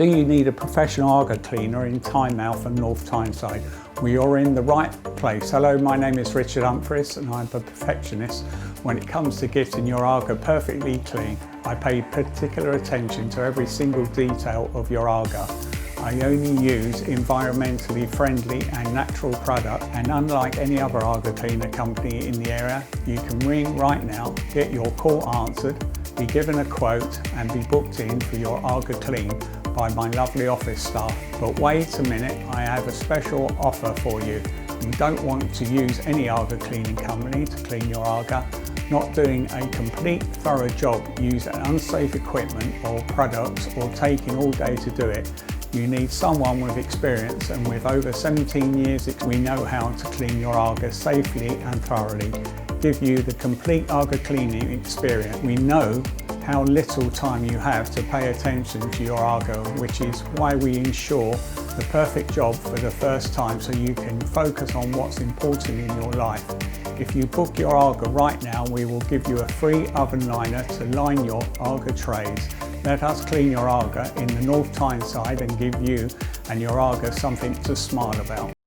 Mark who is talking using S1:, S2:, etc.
S1: Do you need a professional AGA cleaner in Tynemouth and North Tyneside? Well, you're in the right place. Hello, my name is Richard Humphries and I'm a perfectionist when it comes to getting your AGA perfectly clean. I pay particular attention to every single detail of your AGA. I only use environmentally friendly and natural product, and unlike any other AGA cleaner company in the area, you can ring right now, get your call answered, be given a quote and be booked in for your AGA clean by my lovely office staff. But wait a minute, I have a special offer for you. You don't want to use any AGA cleaning company to clean your AGA, not doing a complete thorough job, using unsafe equipment or products, or taking all day to do it. You need someone with experience, and with over 17 years we know how to clean your AGA safely and thoroughly, give you the complete AGA cleaning experience. We know how little time you have to pay attention to your AGA, which is why we ensure the perfect job for the first time so you can focus on what's important in your life. If you book your AGA right now, we will give you a free oven liner to line your AGA trays. Let us clean your AGA in the North Tyneside and give you and your AGA something to smile about.